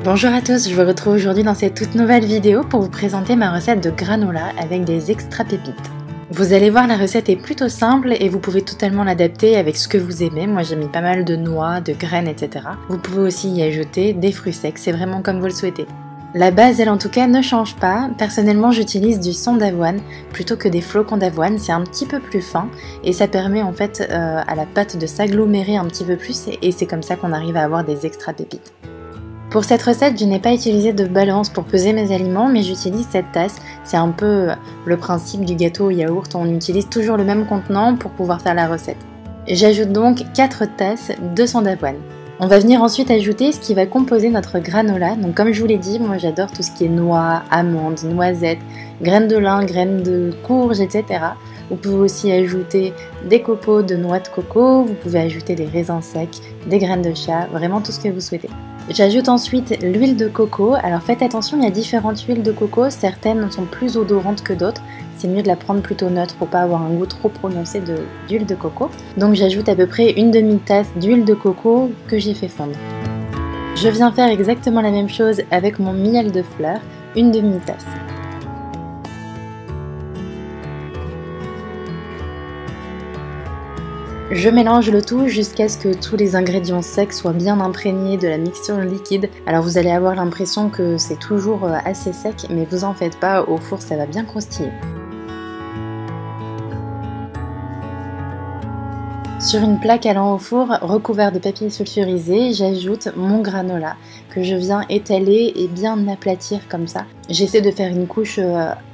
Bonjour à tous, je vous retrouve aujourd'hui dans cette toute nouvelle vidéo pour vous présenter ma recette de granola avec des extra pépites. Vous allez voir, la recette est plutôt simple et vous pouvez totalement l'adapter avec ce que vous aimez. Moi j'ai mis pas mal de noix, de graines, etc. Vous pouvez aussi y ajouter des fruits secs, c'est vraiment comme vous le souhaitez. La base, elle en tout cas, ne change pas. Personnellement, j'utilise du son d'avoine plutôt que des flocons d'avoine. C'est un petit peu plus fin et ça permet en fait à la pâte de s'agglomérer un petit peu plus et c'est comme ça qu'on arrive à avoir des extra pépites. Pour cette recette, je n'ai pas utilisé de balance pour peser mes aliments, mais j'utilise cette tasse. C'est un peu le principe du gâteau au yaourt, on utilise toujours le même contenant pour pouvoir faire la recette. J'ajoute donc 4 tasses de son d'avoine. On va venir ensuite ajouter ce qui va composer notre granola. Donc comme je vous l'ai dit, moi j'adore tout ce qui est noix, amandes, noisettes, graines de lin, graines de courge, etc. Vous pouvez aussi ajouter des copeaux de noix de coco, vous pouvez ajouter des raisins secs, des graines de chia, vraiment tout ce que vous souhaitez. J'ajoute ensuite l'huile de coco. Alors faites attention, il y a différentes huiles de coco, certaines sont plus odorantes que d'autres. C'est mieux de la prendre plutôt neutre pour pas avoir un goût trop prononcé d'huile de coco. Donc j'ajoute à peu près une demi-tasse d'huile de coco que j'ai fait fondre. Je viens faire exactement la même chose avec mon miel de fleurs, une demi-tasse. Je mélange le tout jusqu'à ce que tous les ingrédients secs soient bien imprégnés de la mixture liquide. Alors vous allez avoir l'impression que c'est toujours assez sec, mais vous en faites pas, au four ça va bien croustiller. Sur une plaque allant au four, recouvert de papier sulfurisé, j'ajoute mon granola que je viens étaler et bien aplatir comme ça. J'essaie de faire une couche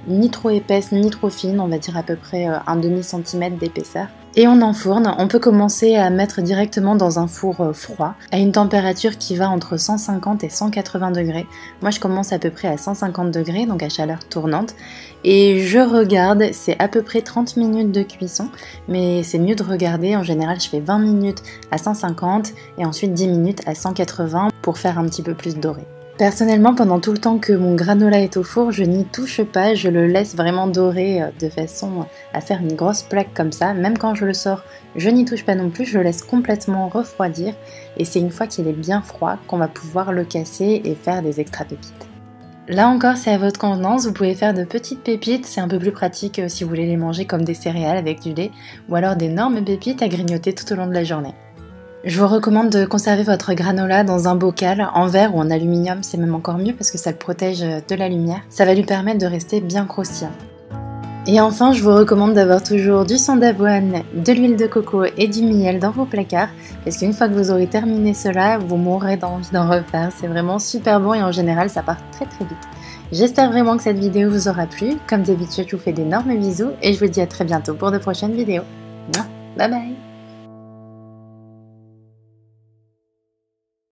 ni trop épaisse ni trop fine, on va dire à peu près un demi-centimètre d'épaisseur. Et on enfourne. On peut commencer à mettre directement dans un four froid, à une température qui va entre 150 et 180 degrés. Moi je commence à peu près à 150 degrés, donc à chaleur tournante. Et je regarde, c'est à peu près 30 minutes de cuisson, mais c'est mieux de regarder. En général je fais 20 minutes à 150 et ensuite 10 minutes à 180 pour faire un petit peu plus doré. Personnellement, pendant tout le temps que mon granola est au four, je n'y touche pas, je le laisse vraiment dorer de façon à faire une grosse plaque comme ça. Même quand je le sors, je n'y touche pas non plus, je le laisse complètement refroidir. Et c'est une fois qu'il est bien froid qu'on va pouvoir le casser et faire des extra pépites. Là encore, c'est à votre convenance, vous pouvez faire de petites pépites, c'est un peu plus pratique si vous voulez les manger comme des céréales avec du lait, ou alors d'énormes pépites à grignoter tout au long de la journée. Je vous recommande de conserver votre granola dans un bocal, en verre ou en aluminium, c'est même encore mieux parce que ça le protège de la lumière. Ça va lui permettre de rester bien croustillant. Et enfin, je vous recommande d'avoir toujours du son d'avoine, de l'huile de coco et du miel dans vos placards, parce qu'une fois que vous aurez terminé cela, vous mourrez d'envie d'en refaire. C'est vraiment super bon et en général, ça part très très vite. J'espère vraiment que cette vidéo vous aura plu. Comme d'habitude, je vous fais d'énormes bisous et je vous dis à très bientôt pour de prochaines vidéos. Bye bye!